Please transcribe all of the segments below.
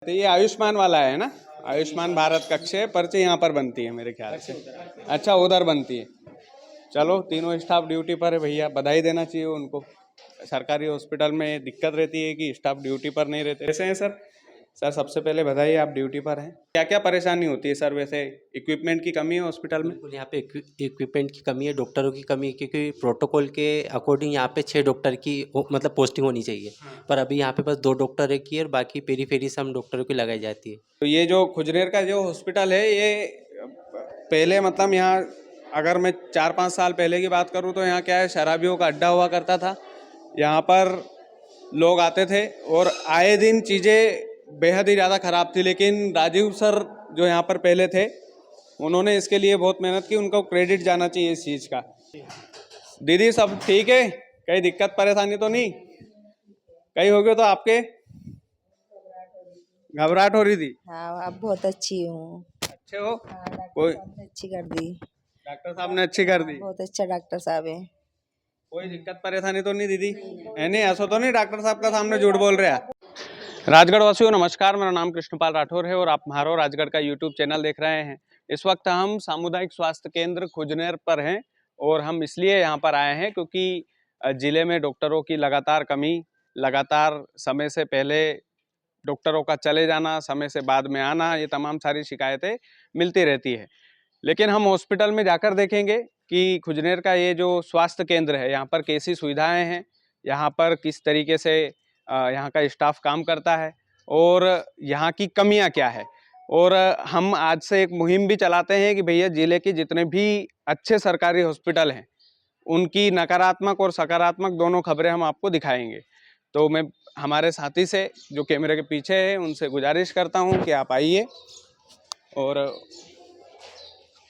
जाती है। ये आयुष्मान वाला है ना, आयुष्मान भारत कक्ष है, पर्ची यहाँ पर बनती है मेरे ख्याल से। अच्छा, उधर बनती है। चलो, तीनों स्टाफ ड्यूटी पर है भैया, बधाई देना चाहिए उनको। सरकारी हॉस्पिटल में दिक्कत रहती है कि स्टाफ ड्यूटी पर नहीं रहते। कैसे हैं सर? सर सबसे पहले बधाई, आप ड्यूटी पर हैं। क्या क्या परेशानी होती है सर? वैसे इक्विपमेंट की कमी है हॉस्पिटल में? बिल्कुल, यहाँ पे इक्विपमेंट की कमी है, डॉक्टरों की कमी है, क्योंकि प्रोटोकॉल के अकॉर्डिंग यहाँ पे 6 डॉक्टर की मतलब पोस्टिंग होनी चाहिए। पर अभी यहाँ पे बस 2 डॉक्टर की है और बाकी पेरी फेरी सब डॉक्टरों की लगाई जाती है। तो ये जो खुजनेर का जो हॉस्पिटल है, ये पहले मतलब यहाँ अगर मैं 4-5 साल पहले की बात करूँ तो यहाँ क्या है, शराबियों का अड्डा हुआ करता था। यहाँ पर लोग आते थे और आए दिन चीज़ें बेहद ही ज़्यादा ख़राब थी। लेकिन राजीव सर जो यहाँ पर पहले थे, उन्होंने इसके लिए बहुत मेहनत की, उनको क्रेडिट जाना चाहिए इस चीज़ का। दीदी सब ठीक है? कहीं दिक्कत परेशानी तो नहीं? कहीं हो गए तो आपके घबराहट हो रही थी? हाँ, अब बहुत अच्छी हूँ। अच्छे हो? हाँ, डॉक्टर कोई साहब ने अच्छी कर दी। डॉक्टर साहब ने अच्छी कर दी? बहुत अच्छा डॉक्टर साहब है। कोई दिक्कत परेशानी तो नहीं दीदी है? नहीं, ऐसा तो नहीं डॉक्टर साहब का सामने झूठ बोल रहे हैं? राजगढ़ वासियों नमस्कार, मेरा नाम कृष्णपाल राठौर है और आप म्हारो राजगढ़ का यूट्यूब चैनल देख रहे हैं। इस वक्त हम सामुदायिक स्वास्थ्य केंद्र खुजनेर पर हैं और हम इसलिए यहाँ पर आए हैं क्योंकि ज़िले में डॉक्टरों की लगातार कमी, लगातार समय से पहले डॉक्टरों का चले जाना, समय से बाद में आना, ये तमाम सारी शिकायतें मिलती रहती है। लेकिन हम हॉस्पिटल में जाकर देखेंगे कि खुजनेर का ये जो स्वास्थ्य केंद्र है, यहाँ पर कैसी सुविधाएं हैं, यहाँ पर किस तरीके से यहाँ का स्टाफ काम करता है और यहाँ की कमियाँ क्या है। और हम आज से एक मुहिम भी चलाते हैं कि भैया ज़िले के जितने भी अच्छे सरकारी हॉस्पिटल हैं, उनकी नकारात्मक और सकारात्मक दोनों खबरें हम आपको दिखाएंगे। तो मैं हमारे साथी से जो कैमरे के पीछे है उनसे गुजारिश करता हूँ कि आप आइए और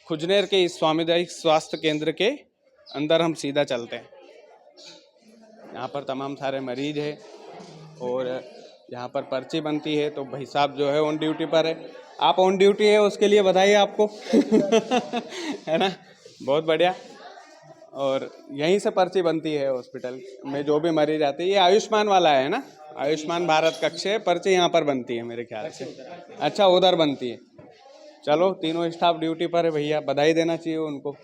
खुजनेर के इस सामुदायिक स्वास्थ्य केंद्र के अंदर हम सीधा चलते हैं। यहाँ पर तमाम सारे मरीज हैं और यहाँ पर पर्ची बनती है। तो भाई साहब जो है ऑन ड्यूटी पर है। आप ऑन ड्यूटी है उसके लिए बधाई आपको है ना, बहुत बढ़िया। और यहीं से पर्ची बनती है हॉस्पिटल में, जो भी मरीज आते हैं। ये आयुष्मान वाला है ना, आयुष्मान भारत कक्ष है, पर्ची यहाँ पर बनती है मेरे ख्याल से। अच्छा, उधर बनती है। चलो, तीनों स्टाफ ड्यूटी पर है भैया, बधाई देना चाहिए उनको।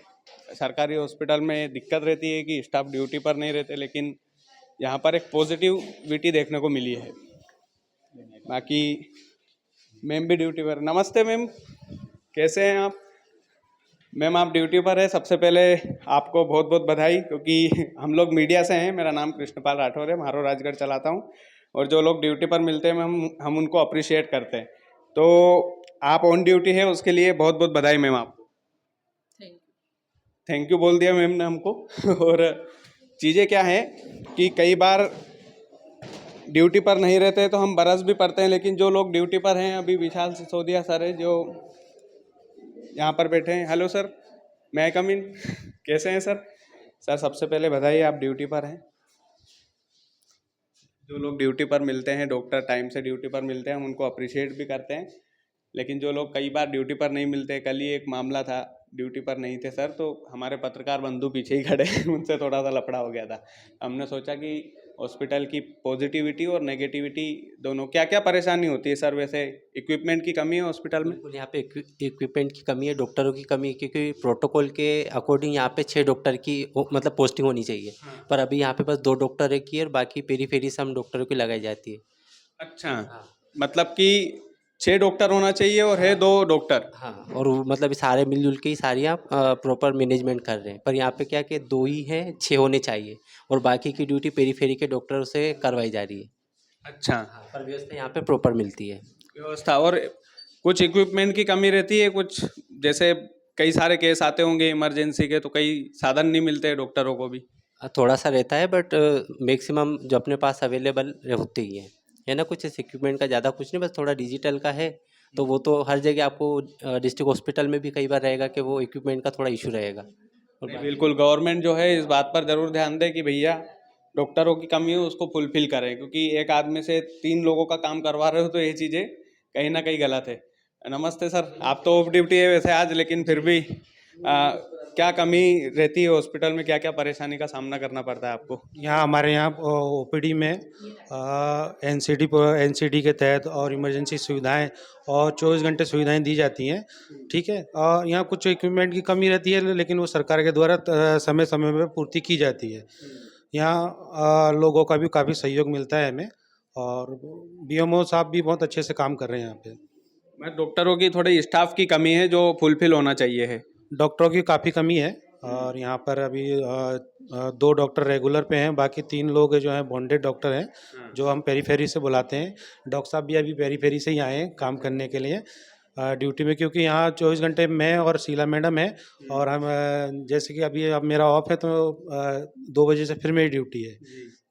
सरकारी हॉस्पिटल में दिक्कत रहती है कि स्टाफ ड्यूटी पर नहीं रहते, लेकिन यहाँ पर एक पॉजिटिविटी देखने को मिली है। बाकी मैम भी ड्यूटी पर। नमस्ते मैम, कैसे हैं आप? मैम आप ड्यूटी पर है। सबसे पहले आपको बहुत बहुत बधाई, क्योंकि हम लोग मीडिया से हैं। मेरा नाम कृष्णपाल राठौर है, म्हारो राजगढ़ चलाता हूँ और जो लोग ड्यूटी पर मिलते हैं हम उनको अप्रिशिएट करते हैं। तो आप ऑन ड्यूटी है उसके लिए बहुत बहुत बधाई मैम आपको। थैंक यू बोल दिया मैम ने हमको। और चीज़ें क्या है कि कई बार ड्यूटी पर नहीं रहते तो हम बरस भी पड़ते हैं, लेकिन जो लोग ड्यूटी पर हैं, अभी विशाल सिसोदिया सर है जो यहाँ पर बैठे हैं। हेलो सर, मैं आई कम इन? कैसे हैं सर? सर सबसे पहले बधाई, आप ड्यूटी पर हैं। जो लोग ड्यूटी पर मिलते हैं, डॉक्टर टाइम से ड्यूटी पर मिलते हैं, हम उनको अप्रिशिएट भी करते हैं। लेकिन जो लोग कई बार ड्यूटी पर नहीं मिलते, कल ही एक मामला था, ड्यूटी पर नहीं थे सर, तो हमारे पत्रकार बंधु पीछे ही खड़े उनसे थोड़ा सा लफड़ा हो गया था। हमने सोचा कि हॉस्पिटल की पॉजिटिविटी और नेगेटिविटी दोनों, क्या क्या परेशानी होती है सर? वैसे इक्विपमेंट की कमी है हॉस्पिटल में? बिल्कुल, यहाँ पे इक्विपमेंट की कमी है, डॉक्टरों की कमी है, क्योंकि प्रोटोकॉल के अकॉर्डिंग यहाँ पे 6 डॉक्टर की मतलब पोस्टिंग होनी चाहिए। पर अभी यहाँ पे बस 2 डॉक्टर की है और बाकी पेरी फेरी सब डॉक्टरों की लगाई जाती है। अच्छा, मतलब कि 6 डॉक्टर होना चाहिए और है 2 डॉक्टर? हाँ, और वो मतलब सारे मिलजुल के ही सारी आप प्रॉपर मैनेजमेंट कर रहे हैं। पर यहाँ पे क्या कि 2 ही हैं, 6 होने चाहिए और बाकी की ड्यूटी पेरी फेरी के डॉक्टरों से करवाई जा रही है। अच्छा, हाँ, पर व्यवस्था यहाँ पे प्रॉपर मिलती है। व्यवस्था और कुछ इक्विपमेंट की कमी रहती है कुछ, जैसे कई सारे केस आते होंगे इमरजेंसी के, तो कई साधन नहीं मिलते डॉक्टरों को भी। थोड़ा सा रहता है, बट मैक्सिमम जो अपने पास अवेलेबल होते ही है ना। कुछ इस इक्विपमेंट का ज़्यादा कुछ नहीं, बस थोड़ा डिजिटल का है। तो वो तो हर जगह आपको डिस्ट्रिक्ट हॉस्पिटल में भी कई बार रहेगा कि वो इक्विपमेंट का थोड़ा इशू रहेगा। और नहीं, बिल्कुल गवर्नमेंट जो है इस बात पर ज़रूर ध्यान दे कि भैया डॉक्टरों की कमी है उसको फुलफिल करें, क्योंकि एक आदमी से 3 लोगों का काम करवा रहे हो तो ये चीज़ें कहीं ना कहीं गलत है। नमस्ते सर, आप तो ऑफ ड्यूटी है वैसे आज, लेकिन फिर भी क्या कमी रहती है हॉस्पिटल में, क्या क्या परेशानी का सामना करना पड़ता है आपको? यहाँ हमारे यहाँ ओपीडी में एनसीडी के तहत और इमरजेंसी सुविधाएं और 24 घंटे सुविधाएं दी जाती हैं। ठीक है, और यहाँ कुछ इक्विपमेंट की कमी रहती है, लेकिन वो सरकार के द्वारा समय समय में पूर्ति की जाती है। यहाँ लोगों का भी काफ़ी सहयोग मिलता है हमें, और बीएमओ साहब भी बहुत अच्छे से काम कर रहे हैं यहाँ पे। मैं डॉक्टरों की थोड़ी स्टाफ की कमी है जो फुलफिल होना चाहिए है। डॉक्टरों की काफ़ी कमी है, और यहाँ पर अभी 2 डॉक्टर रेगुलर पे हैं, बाकी 3 लोग जो हैं बॉन्डेड डॉक्टर हैं, जो हम पेरीफेरी से बुलाते हैं। डॉक्टर साहब भी अभी पेरीफेरी से ही आए हैं काम करने के लिए ड्यूटी में, क्योंकि यहाँ 24 घंटे मैं और शीला मैडम है, और हम जैसे कि अभी अब मेरा ऑफ है, तो 2 बजे से फिर मेरी ड्यूटी है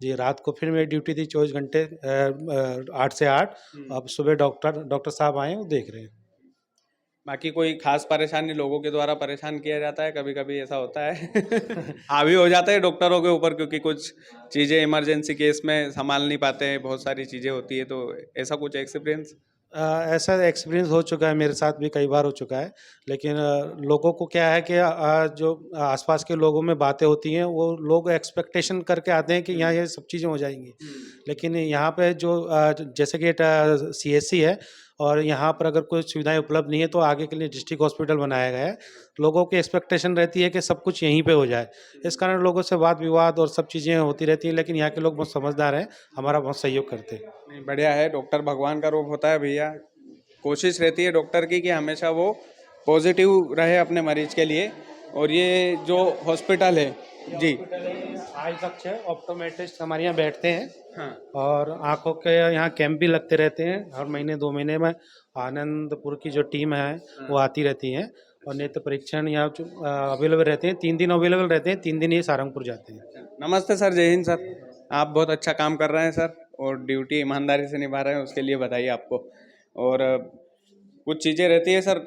जी। रात को फिर मेरी ड्यूटी थी 24 घंटे 8 से 8। अब सुबह डॉक्टर साहब आए हैं, वो देख रहे हैं। बाकी कोई खास परेशानी लोगों के द्वारा परेशान किया जाता है? कभी कभी ऐसा होता है हावी हो जाता है डॉक्टरों के ऊपर, क्योंकि कुछ चीज़ें इमरजेंसी केस में संभाल नहीं पाते हैं, बहुत सारी चीज़ें होती है, तो ऐसा कुछ एक्सपीरियंस? ऐसा एक्सपीरियंस हो चुका है, मेरे साथ भी कई बार हो चुका है, लेकिन लोगों को क्या है कि जो आसपास के लोगों में बातें होती हैं, वो लोग एक्सपेक्टेशन करके आते हैं कि यहाँ ये सब चीज़ें हो जाएंगी, लेकिन यहाँ पे जो जैसे कि सीएससी है, और यहाँ पर अगर कोई सुविधाएं उपलब्ध नहीं है, तो आगे के लिए डिस्ट्रिक्ट हॉस्पिटल बनाया गया है। लोगों की एक्सपेक्टेशन रहती है कि सब कुछ यहीं पे हो जाए, इस कारण लोगों से वाद विवाद और सब चीज़ें होती रहती हैं, लेकिन यहाँ के लोग बहुत समझदार हैं, हमारा बहुत सहयोग करते हैं। नहीं, बढ़िया है। डॉक्टर भगवान का रूप होता है भैया। कोशिश रहती है डॉक्टर की कि हमेशा वो पॉजिटिव रहे अपने मरीज के लिए। और ये जो हॉस्पिटल है जी, आई कक्ष है, ऑप्टोमेट्रिस्ट हमारे यहाँ बैठते हैं, हाँ, और आंखों के यहाँ कैंप भी लगते रहते हैं हर महीने 2 महीने में। आनंदपुर की जो टीम है वो आती रहती है, और नेत्र परीक्षण यहाँ अवेलेबल रहते हैं। 3 दिन अवेलेबल रहते हैं, 3 दिन ये सारंगपुर जाते हैं। नमस्ते सर, जय हिंद सर। आप बहुत अच्छा काम कर रहे हैं सर, और ड्यूटी ईमानदारी से निभा रहे हैं, उसके लिए बधाई आपको। और कुछ चीज़ें रहती है सर,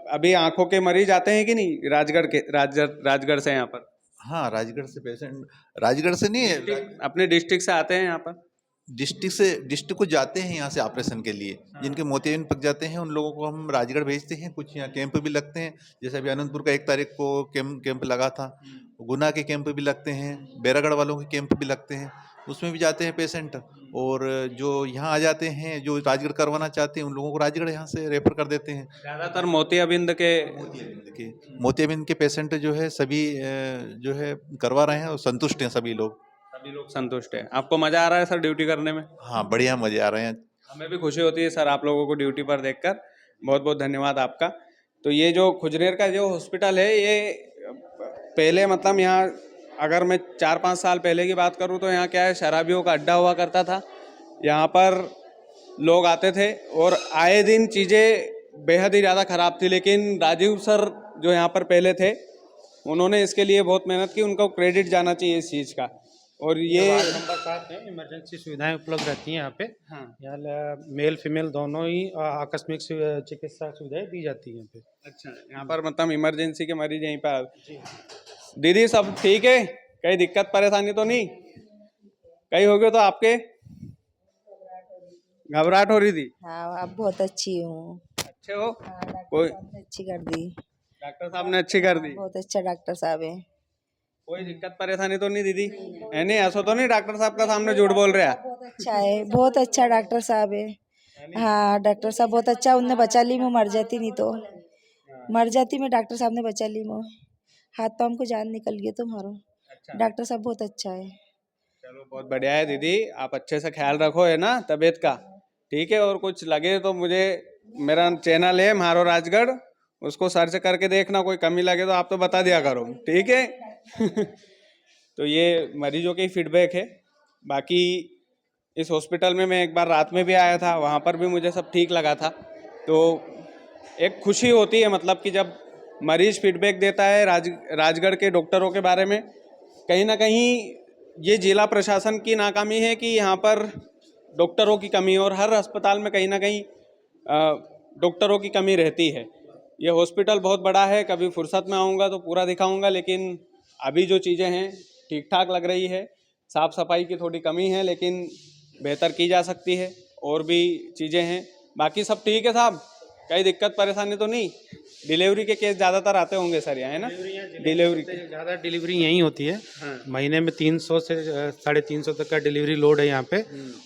अभी आंखों के मरीज आते हैं कि नहीं राजगढ़ से यहाँ पर? हाँ, राजगढ़ से पेशेंट, राजगढ़ से नहीं है, अपने डिस्ट्रिक्ट से आते हैं यहाँ पर? डिस्ट्रिक्ट को जाते हैं यहाँ से ऑपरेशन के लिए। जिनके मोतियाबिंद पक जाते हैं उन लोगों को हम राजगढ़ भेजते हैं। कुछ यहाँ कैंप भी लगते हैं, जैसे अभी अनंतपुर का 1 तारीख को कैंप लगा था। गुना के कैंप भी लगते हैं, बैरागढ़ वालों के कैंप भी लगते हैं, उसमें भी जाते हैं पेशेंट। और जो यहाँ आ जाते हैं, जो राजगढ़ करवाना चाहते हैं, उन लोगों को राजगढ़ यहाँ से रेफर कर देते हैं। ज़्यादातर मोतियाबिंद के मोतियाबिंद के पेशेंट जो है सभी जो है करवा रहे हैं, और संतुष्ट हैं सभी लोग। संतुष्ट है। आपको मजा आ रहा है सर ड्यूटी करने में? हाँ, बढ़िया मजे आ रहे हैं। हमें भी खुशी होती है सर आप लोगों को ड्यूटी पर देखकर। बहुत बहुत धन्यवाद आपका। तो ये जो खुजनेर का जो हॉस्पिटल है, ये पहले मतलब यहाँ अगर मैं 4-5 साल पहले की बात करूँ तो यहाँ क्या है, शराबियों का अड्डा हुआ करता था। यहाँ पर लोग आते थे और आए दिन चीज़ें बेहद ही ज़्यादा ख़राब थी, लेकिन राजीव सर जो यहाँ पर पहले थे, उन्होंने इसके लिए बहुत मेहनत की, उनको क्रेडिट जाना चाहिए इस चीज़ का। और ये वार्ड नंबर 7 में इमरजेंसी सुविधाएं उपलब्ध रहती हैं यहाँ पे। हाँ, यहाँ मेल फीमेल दोनों ही आकस्मिक चिकित्सा सुविधाएं दी जाती हैं यहाँ पे। अच्छा, यहाँ पर मतलब इमरजेंसी के मरीज यहीं पर। दीदी सब ठीक है? कहीं दिक्कत परेशानी तो नहीं? कहीं हो गया तो आपके घबराहट हो रही थी? हाँ, अब बहुत अच्छी हूँ। अच्छे हो? हाँ, डॉक्टर कोई साहब ने अच्छी कर दी। डॉक्टर साहब ने अच्छी कर दी? बहुत अच्छा डॉक्टर साहब है। कोई दिक्कत परेशानी तो नहीं दीदी? है नहीं, ऐसा तो नहीं डॉक्टर साहब का सामने झूठ बोल रहे हैं? बहुत अच्छा है, बहुत अच्छा डॉक्टर साहब है। हाँ, डॉक्टर साहब बहुत अच्छा, उनने बचा ली, मैं मर जाती, नहीं तो मर जाती मैं, डॉक्टर साहब ने बचा ली। मैं हाथ पाँव को जान निकल गई तुम्हारा। डॉक्टर साहब बहुत अच्छा है। चलो बहुत बढ़िया है दीदी, आप अच्छे से ख्याल रखो है ना तबीयत का, ठीक है? और कुछ लगे तो मुझे, मेरा चैनल है मारो राजगढ़, उसको सर्च करके देखना, कोई कमी लगे तो आप तो बता दिया करो, ठीक है? तो ये मरीजों की फीडबैक है। बाकी इस हॉस्पिटल में मैं एक बार रात में भी आया था, वहाँ पर भी मुझे सब ठीक लगा था। तो एक खुशी होती है मतलब कि जब मरीज फीडबैक देता है राजगढ़ के डॉक्टरों के बारे में। कहीं ना कहीं ये जिला प्रशासन की नाकामी है कि यहाँ पर डॉक्टरों की कमी, और हर अस्पताल में कहीं ना कहीं डॉक्टरों की कमी रहती है। ये हॉस्पिटल बहुत बड़ा है, कभी फुर्सत में आऊँगा तो पूरा दिखाऊँगा, लेकिन अभी जो चीज़ें हैं ठीक ठाक लग रही है। साफ़ सफाई की थोड़ी कमी है, लेकिन बेहतर की जा सकती है, और भी चीज़ें हैं। बाकी सब ठीक है साहब, कहीं दिक्कत परेशानी तो नहीं? डिलीवरी के केस ज़्यादातर आते होंगे सर यहाँ, है ना? डिलीवरी ज़्यादा डिलीवरी यहीं होती है। महीने में 300 से 350 तक का डिलीवरी लोड है यहाँ पे,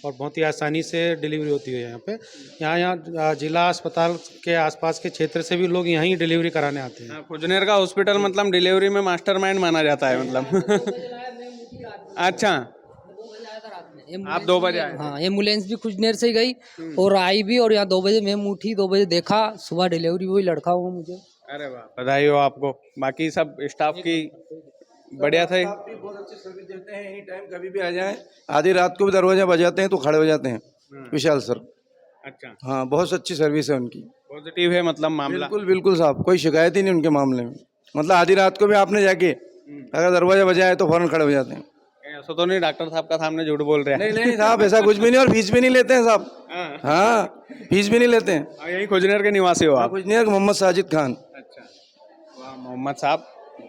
और बहुत ही आसानी से डिलीवरी होती है यहाँ पे। यहाँ जिला अस्पताल के आसपास के क्षेत्र से भी लोग यहीं डिलीवरी कराने आते हैं। हाँ, खुजनेर का हॉस्पिटल मतलब डिलीवरी में मास्टरमाइंड माना जाता है मतलब। अच्छा, आप 2 बजे आए? हाँ, एम्बुलेंस भी खुजनेर से ही गई और आई भी, और यहाँ 2 बजे मैं उठी, 2 बजे देखा, सुबह डिलीवरी हुई, लड़का हुआ मुझे। अरे वाह, बधाई हो आपको। बाकी सब स्टाफ की बढ़िया थे? आप भी बहुत अच्छी सर्विस देते हैं, एनी टाइम कभी भी आ जाएं। आधी रात को भी दरवाजा बजाते हैं तो खड़े हो जाते हैं विशाल सर। अच्छा, हाँ, बहुत अच्छी सर्विस है उनकी। पॉजिटिव है मतलब मामला? बिल्कुल बिल्कुल साहब, कोई शिकायत ही नहीं उनके मामले में। मतलब आधी रात को भी आपने जाके अगर दरवाजा बजाया तो फौरन खड़े हो जाते हैं। ऐसा तो नहीं डॉक्टर साहब का सामने झूठ बोल रहे हैं? नहीं नहीं साहब, ऐसा कुछ भी नहीं, और फीस भी नहीं लेते हैं साहब। हाँ। हाँ, फीस भी नहीं लेते हैं। हाँ, यही खुजनेर के निवासी हो आप? कुछ नहीं है, मोहम्मद साजिद खान। अच्छा, वाह मोहम्मद साहब,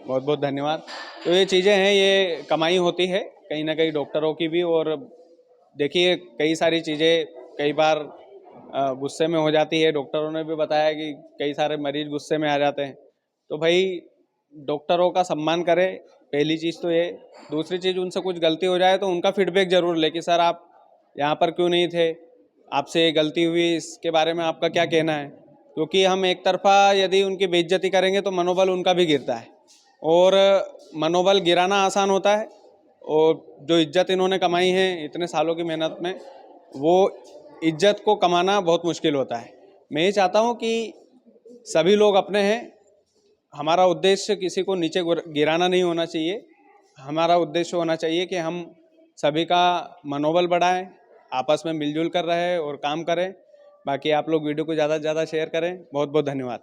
बहुत बहुत धन्यवाद। तो ये चीज़ें हैं, ये कमाई होती है कहीं ना कहीं डॉक्टरों की भी। और देखिए कई सारी चीज़ें कई बार गुस्से में हो जाती है। डॉक्टरों ने भी बताया कि कई सारे मरीज गुस्से में आ जाते हैं। तो भाई डॉक्टरों का सम्मान करें, पहली चीज़ तो ये। दूसरी चीज़, उनसे कुछ गलती हो जाए तो उनका फीडबैक ज़रूर ले कि सर आप यहाँ पर क्यों नहीं थे, आपसे ये गलती हुई, इसके बारे में आपका क्या कहना है। क्योंकि हम एक तरफा यदि उनकी बेइज्जती करेंगे तो मनोबल उनका भी गिरता है, और मनोबल गिराना आसान होता है, और जो इज्जत इन्होंने कमाई है इतने सालों की मेहनत में, वो इज्जत को कमाना बहुत मुश्किल होता है। मैं ये चाहता हूँ कि सभी लोग अपने हैं। हमारा उद्देश्य किसी को नीचे गिराना नहीं होना चाहिए। हमारा उद्देश्य होना चाहिए कि हम सभी का मनोबल बढ़ाएं, आपस में मिलजुल कर रहें और काम करें। बाकी आप लोग वीडियो को ज़्यादा से ज़्यादा शेयर करें। बहुत बहुत धन्यवाद।